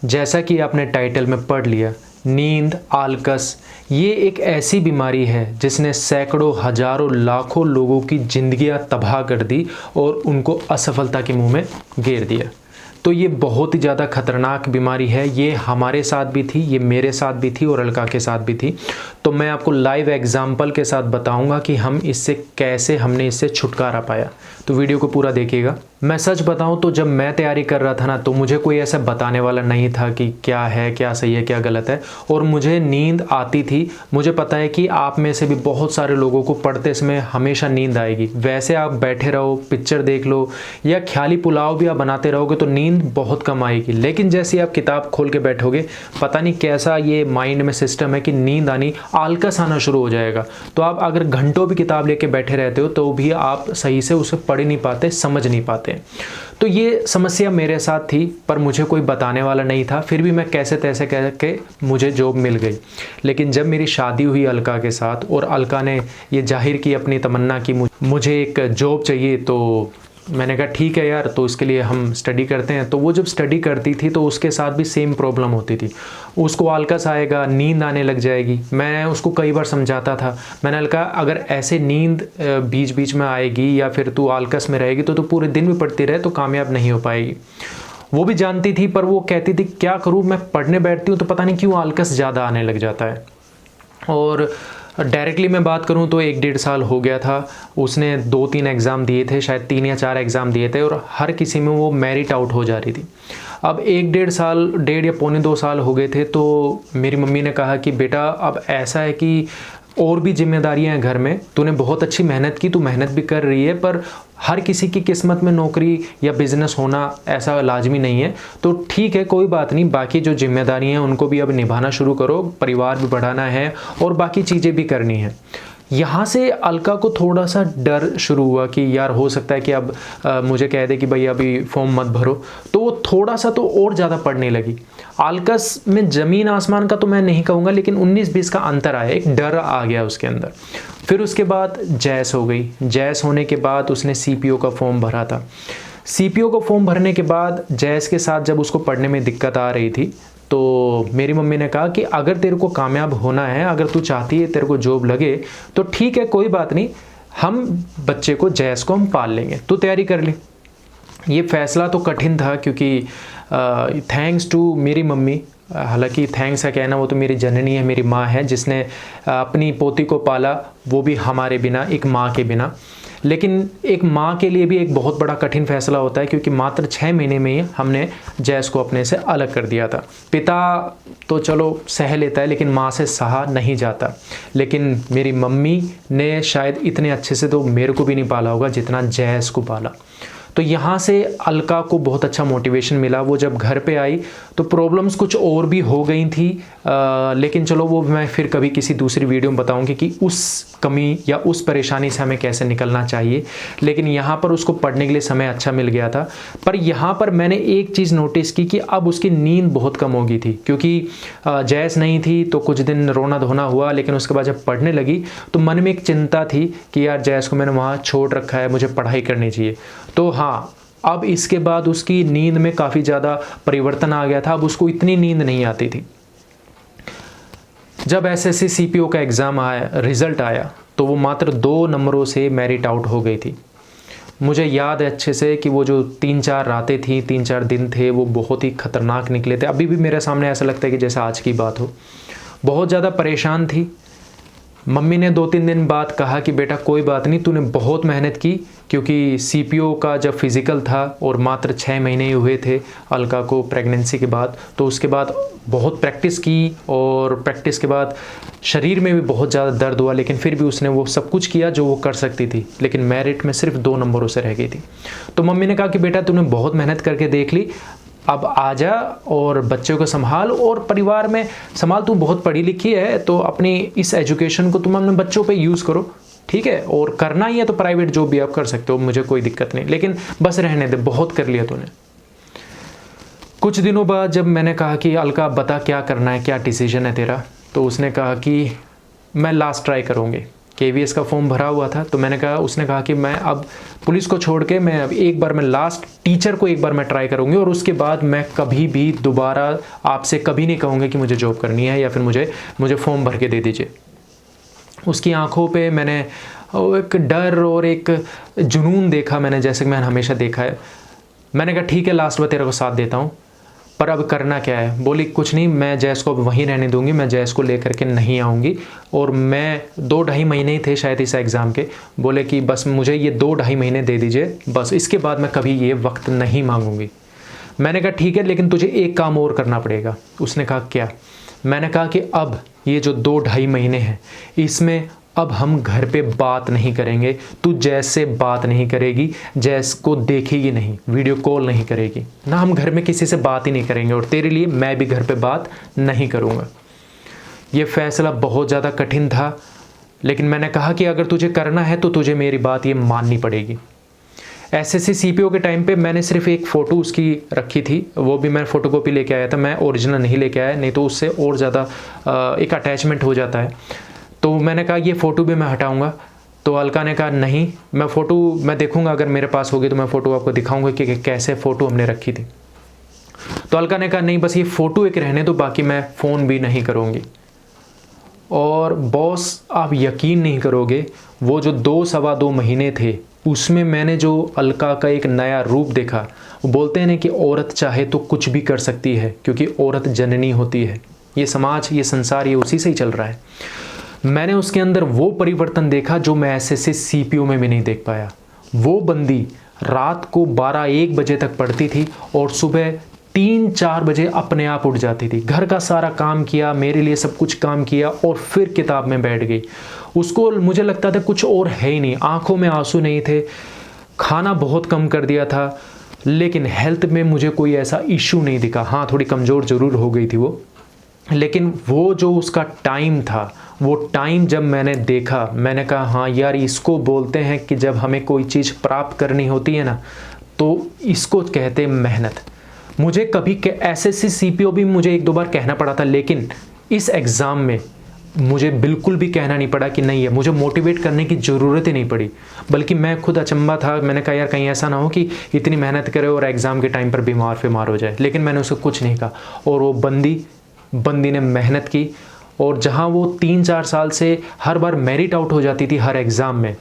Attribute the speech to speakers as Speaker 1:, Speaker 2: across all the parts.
Speaker 1: जैसा कि आपने टाइटल में पढ़ लिया, नींद आलकस ये एक ऐसी बीमारी है जिसने सैकड़ों हजारों लाखों लोगों की जिंदगियां तबाह कर दी और उनको असफलता के मुंह में घेर दिया। तो ये बहुत ही ज़्यादा खतरनाक बीमारी है। ये हमारे साथ भी थी, ये मेरे साथ भी थी और अलका के साथ भी थी। तो मैं आपको लाइव एग्जाम्पल के साथ बताऊंगा कि हम इससे कैसे हमने इससे छुटकारा पाया। तो वीडियो को पूरा देखिएगा। मैं सच बताऊं तो जब मैं तैयारी कर रहा था ना, तो मुझे कोई ऐसा बताने वाला नहीं था कि क्या है, क्या सही है, क्या गलत है। और मुझे नींद आती थी। मुझे पता है कि आप में से भी बहुत सारे लोगों को पढ़ते समय हमेशा नींद आएगी। वैसे आप बैठे रहो, पिक्चर देख लो या ख्याली पुलाव भी आप बनाते रहोगे तो नींद बहुत कम आएगी। लेकिन जैसे आप किताब खोल के बैठोगे, पता नहीं कैसा ये माइंड में सिस्टम है कि नींद आनी, आलकस आना शुरू हो जाएगा। तो आप अगर घंटों भी किताब लेके बैठे रहते हो तो भी आप सही से उसे पढ़ नहीं पाते, समझ नहीं पाते। तो ये समस्या मेरे साथ थी, पर मुझे कोई बताने वाला नहीं था। फिर भी मैं कैसे तैसे करके मुझे जॉब मिल गई। लेकिन जब मेरी शादी हुई अलका के साथ और अलका ने ये जाहिर की अपनी तमन्ना कि मुझे एक जॉब चाहिए, तो मैंने कहा ठीक है यार, तो इसके लिए हम स्टडी करते हैं। तो वो जब स्टडी करती थी तो उसके साथ भी सेम प्रॉब्लम होती थी। उसको आलकस आएगा, नींद आने लग जाएगी। मैं उसको कई बार समझाता था। मैंने कहा अगर ऐसे नींद बीच बीच में आएगी या फिर तू आलकस में रहेगी तो तू पूरे दिन भी पढ़ती रहे तो कामयाब नहीं हो पाएगी। वो भी जानती थी, पर वो कहती थी क्या करूँ, मैं पढ़ने बैठती हूँ तो पता नहीं क्यों आलकस ज़्यादा आने लग जाता है। और डायरेक्टली मैं बात करूं तो 1-1.5 साल हो गया था। उसने 2-3 एग्ज़ाम दिए थे, शायद 3 या 4 एग्ज़ाम दिए थे और हर किसी में वो मेरिट आउट हो जा रही थी। अब 1-1.5 साल, 1.5 या पौने 2 साल हो गए थे। तो मेरी मम्मी ने कहा कि बेटा अब ऐसा है कि और भी जिम्मेदारियां हैं घर में, तूने बहुत अच्छी मेहनत की, तू मेहनत भी कर रही है, पर हर किसी की किस्मत में नौकरी या बिजनेस होना ऐसा लाजमी नहीं है। तो ठीक है, कोई बात नहीं, बाकी जो जिम्मेदारियां हैं उनको भी अब निभाना शुरू करो, परिवार भी बढ़ाना है और बाकी चीज़ें भी करनी है। यहाँ से अलका को थोड़ा सा डर शुरू हुआ कि यार हो सकता है कि अब मुझे कह दे कि भाई अभी फॉर्म मत भरो। तो वो थोड़ा सा तो और ज़्यादा पढ़ने लगी। आलकस में ज़मीन आसमान का तो मैं नहीं कहूँगा, लेकिन 19-20 का अंतर आया, एक डर आ गया उसके अंदर। फिर उसके बाद जैस हो गई। जैस होने के बाद उसने CPO का फॉर्म भरा था। CPO का फॉर्म भरने के बाद जैस के साथ जब उसको पढ़ने में दिक्कत आ रही थी, तो मेरी मम्मी ने कहा कि अगर तेरे को कामयाब होना है, अगर तू चाहती है तेरे को जॉब लगे तो ठीक है, कोई बात नहीं, हम बच्चे को जैस को हम पाल लेंगे, तू तैयारी कर ले। ये फैसला तो कठिन था क्योंकि थैंक्स टू मेरी मम्मी, हालांकि थैंक्स का कहना, वो तो मेरी जननी है, मेरी माँ है, जिसने अपनी पोती को पाला, वो भी हमारे बिना, एक माँ के बिना। लेकिन एक माँ के लिए भी एक बहुत बड़ा कठिन फैसला होता है क्योंकि मात्र 6 महीने में ही हमने जैस को अपने से अलग कर दिया था। पिता तो चलो सह लेता है, लेकिन माँ से सहा नहीं जाता। लेकिन मेरी मम्मी ने शायद इतने अच्छे से तो मेरे को भी नहीं पाला होगा जितना जैस को पाला। तो यहाँ से अलका को बहुत अच्छा मोटिवेशन मिला। वो जब घर पे आई तो प्रॉब्लम्स कुछ और भी हो गई थी, लेकिन चलो वो मैं फिर कभी किसी दूसरी वीडियो में बताऊंगी कि उस कमी या उस परेशानी से हमें कैसे निकलना चाहिए। लेकिन यहाँ पर उसको पढ़ने के लिए समय अच्छा मिल गया था। पर यहाँ पर मैंने एक चीज़ नोटिस की कि अब उसकी नींद बहुत कम हो गई थी, क्योंकि जैस नहीं थी तो कुछ दिन रोना धोना हुआ, लेकिन उसके बाद जब पढ़ने लगी तो मन में एक चिंता थी कि यार जैस को मैंने वहाँ छोड़ रखा है, मुझे पढ़ाई करनी चाहिए। तो हाँ, अब इसके बाद उसकी नींद में काफ़ी ज़्यादा परिवर्तन आ गया था। अब उसको इतनी नींद नहीं आती थी। जब SSC CPO का एग्ज़ाम आया, रिज़ल्ट आया, तो वो मात्र 2 नंबरों से मेरिट आउट हो गई थी। मुझे याद है अच्छे से कि वो जो 3-4 रातें थी, 3-4 दिन थे, वो बहुत ही ख़तरनाक निकले थे। अभी भी मेरे सामने ऐसा लगता है कि जैसे आज की बात हो। बहुत ज़्यादा परेशान थी। मम्मी ने 2-3 दिन बाद कहा कि बेटा कोई बात नहीं, तूने बहुत मेहनत की, क्योंकि CPO का जब फिज़िकल था और मात्र 6 महीने ही हुए थे अलका को प्रेगनेंसी के बाद, तो उसके बाद बहुत प्रैक्टिस की और प्रैक्टिस के बाद शरीर में भी बहुत ज़्यादा दर्द हुआ, लेकिन फिर भी उसने वो सब कुछ किया जो वो कर सकती थी। लेकिन मेरिट में सिर्फ 2 नंबरों से रह गई थी। तो मम्मी ने कहा कि बेटा तूने बहुत मेहनत करके देख ली, अब आजा और बच्चों को संभाल और परिवार में संभाल। तू बहुत पढ़ी लिखी है तो अपनी इस एजुकेशन को तुम अपने बच्चों पे यूज़ करो, ठीक है, और करना ही है तो प्राइवेट जॉब भी आप कर सकते हो, मुझे कोई दिक्कत नहीं, लेकिन बस रहने दे, बहुत कर लिया तूने। कुछ दिनों बाद जब मैंने कहा कि अलका बता क्या करना है, क्या डिसीजन है तेरा, तो उसने कहा कि मैं लास्ट ट्राई करूँगी। KVS का फॉर्म भरा हुआ था। तो मैंने कहा, उसने कहा कि मैं अब पुलिस को छोड़ के मैं अब एक बार मैं लास्ट टीचर को एक बार मैं ट्राई करूँगी और उसके बाद मैं कभी भी दोबारा आपसे कभी नहीं कहूँगी कि मुझे जॉब करनी है या फिर मुझे फॉर्म भर के दे दीजिए। उसकी आंखों पे मैंने एक डर और एक जुनून देखा, मैंने जैसे कि मैंने हमेशा देखा है। मैंने कहा ठीक है, लास्ट में तेरे को साथ देता हूँ, पर अब करना क्या है। बोली कुछ नहीं, मैं जैस को अब वहीं रहने दूंगी, मैं जैस को लेकर के नहीं आऊँगी। और मैं 2-2.5 महीने ही थे शायद इस एग्ज़ाम के। बोले कि बस मुझे ये 2-2.5 महीने दे दीजिए, बस इसके बाद मैं कभी ये वक्त नहीं मांगूंगी। मैंने कहा ठीक है, लेकिन तुझे एक काम और करना पड़ेगा। उसने कहा क्या? मैंने कहा कि अब ये जो 2-2.5 महीने हैं, इसमें अब हम घर पे बात नहीं करेंगे। तू जैस से बात नहीं करेगी, जैस को देखेगी नहीं, वीडियो कॉल नहीं करेगी ना, हम घर में किसी से बात ही नहीं करेंगे और तेरे लिए मैं भी घर पे बात नहीं करूँगा। ये फ़ैसला बहुत ज़्यादा कठिन था, लेकिन मैंने कहा कि अगर तुझे करना है तो तुझे मेरी बात ये माननी पड़ेगी। SSC CPO के टाइम पे मैंने सिर्फ एक फ़ोटो उसकी रखी थी, वो भी मैं फ़ोटोकॉपी लेके आया था, मैं ओरिजिनल नहीं लेके आया, नहीं तो उससे और ज़्यादा एक अटैचमेंट हो जाता है। तो मैंने कहा ये फ़ोटो भी मैं हटाऊंगा। तो अलका ने कहा नहीं, मैं फ़ोटो मैं देखूंगा, अगर मेरे पास होगी तो मैं फ़ोटो आपको दिखाऊंगा कि कैसे फ़ोटो हमने रखी थी। तो अलका ने कहा नहीं, बस ये फ़ोटो एक रहने दो, बाकी मैं फ़ोन भी नहीं करूँगी। और बॉस, आप यकीन नहीं करोगे, वो जो 2-2.25 महीने थे, उसमें मैंने जो अलका का एक नया रूप देखा। वो बोलते हैं ना कि औरत चाहे तो कुछ भी कर सकती है, क्योंकि औरत जननी होती है। ये समाज, ये संसार, ये उसी से ही चल रहा है। मैंने उसके अंदर वो परिवर्तन देखा जो मैं SSC CPO में भी नहीं देख पाया। वो बंदी रात को 12-1 बजे तक पढ़ती थी और सुबह 3-4 बजे अपने आप उठ जाती थी। घर का सारा काम किया, मेरे लिए सब कुछ काम किया और फिर किताब में बैठ गई। उसको मुझे लगता था कुछ और है ही नहीं, आंखों में आंसू नहीं थे, खाना बहुत कम कर दिया था, लेकिन हेल्थ में मुझे कोई ऐसा इशू नहीं दिखा। हाँ, थोड़ी कमज़ोर ज़रूर हो गई थी वो, लेकिन वो जो उसका टाइम था, वो टाइम जब मैंने देखा, मैंने कहा हाँ यार, इसको बोलते हैं कि जब हमें कोई चीज़ प्राप्त करनी होती है ना, तो इसको कहते हैं मेहनत। मुझे कभी SSC CPO भी मुझे 1-2 बार कहना पड़ा था, लेकिन इस एग्ज़ाम में मुझे बिल्कुल भी कहना नहीं पड़ा कि नहीं है, मुझे मोटिवेट करने की ज़रूरत ही नहीं पड़ी। बल्कि मैं खुद अचंभा था, मैंने कहा यार कहीं ऐसा ना हो कि इतनी मेहनत करे और एग्ज़ाम के टाइम पर बीमार हो जाए, लेकिन मैंने उसको कुछ नहीं कहा। और वो बंदी ने मेहनत की, और जहाँ वो 3-4 साल से हर बार मेरिट आउट हो जाती थी हर एग्ज़ाम में,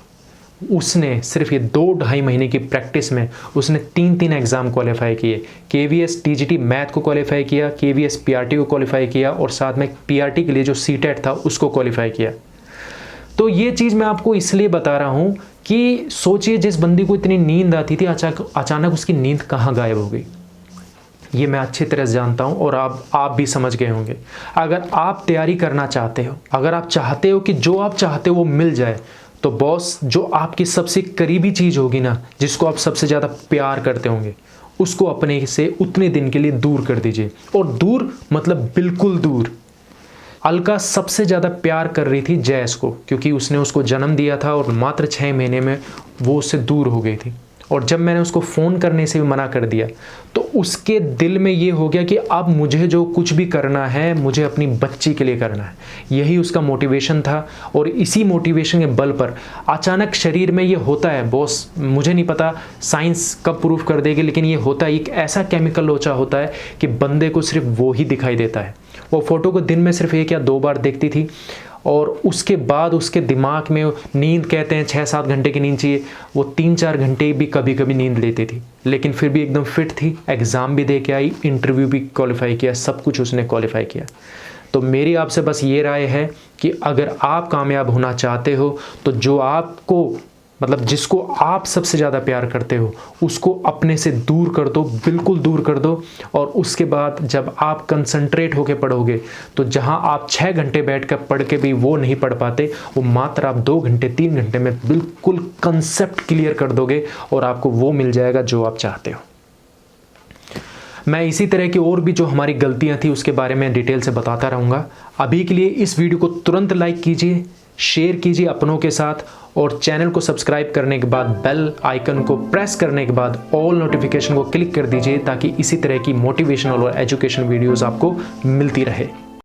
Speaker 1: उसने सिर्फ ये 2-2.5 महीने की प्रैक्टिस में उसने 3 एग्ज़ाम क्वालिफाई किए। KVS TGT मैथ को क्वालिफाई किया, KVS PRT को क्वालिफाई किया और साथ में PRT के लिए जो CTET था उसको क्वालिफाई किया। तो ये चीज़ मैं आपको इसलिए बता रहा हूँ कि सोचिए, जिस बंदी को इतनी नींद आती थी, अचानक उसकी नींद कहाँ गायब हो गई। ये मैं अच्छी तरह से जानता हूँ और आप भी समझ गए होंगे। अगर आप तैयारी करना चाहते हो, अगर आप चाहते हो कि जो आप चाहते हो वो मिल जाए, तो बॉस, जो आपकी सबसे करीबी चीज़ होगी ना, जिसको आप सबसे ज़्यादा प्यार करते होंगे, उसको अपने से उतने दिन के लिए दूर कर दीजिए। और दूर मतलब बिल्कुल दूर। अलका सबसे ज़्यादा प्यार कर रही थी जैस को, क्योंकि उसने उसको जन्म दिया था और मात्र 6 महीने में वो उससे दूर हो गई थी। और जब मैंने उसको फ़ोन करने से भी मना कर दिया, तो उसके दिल में ये हो गया कि अब मुझे जो कुछ भी करना है, मुझे अपनी बच्ची के लिए करना है। यही उसका मोटिवेशन था। और इसी मोटिवेशन के बल पर अचानक शरीर में ये होता है, बॉस, मुझे नहीं पता साइंस कब प्रूफ कर देगी, लेकिन ये होता है, एक ऐसा केमिकल लोचा होता है कि बंदे को सिर्फ वो ही दिखाई देता है। वो फ़ोटो को दिन में सिर्फ 1 या 2 बार देखती थी, और उसके बाद उसके दिमाग में नींद, कहते हैं 6-7 घंटे की नींद चाहिए, वो 3-4 घंटे भी कभी कभी नींद लेती थी, लेकिन फिर भी एकदम फिट थी। एग्ज़ाम भी दे के आई, इंटरव्यू भी क्वालिफाई किया, सब कुछ उसने क्वालिफाई किया। तो मेरी आपसे बस ये राय है कि अगर आप कामयाब होना चाहते हो, तो जो आपको मतलब जिसको आप सबसे ज़्यादा प्यार करते हो, उसको अपने से दूर कर दो, बिल्कुल दूर कर दो। और उसके बाद जब आप कंसंट्रेट होकर पढ़ोगे, तो जहां आप 6 घंटे बैठकर पढ़ के भी वो नहीं पढ़ पाते, वो मात्र आप 2 घंटे 3 घंटे में बिल्कुल कंसेप्ट क्लियर कर दोगे और आपको वो मिल जाएगा जो आप चाहते हो। मैं इसी तरह की और भी जो हमारी गलतियां थी उसके बारे में डिटेल से बताता रहूँगा। अभी के लिए इस वीडियो को तुरंत लाइक कीजिए, शेयर कीजिए अपनों के साथ, और चैनल को सब्सक्राइब करने के बाद बेल आइकन को प्रेस करने के बाद ऑल नोटिफिकेशन को क्लिक कर दीजिए, ताकि इसी तरह की मोटिवेशनल और एजुकेशन वीडियोस आपको मिलती रहे।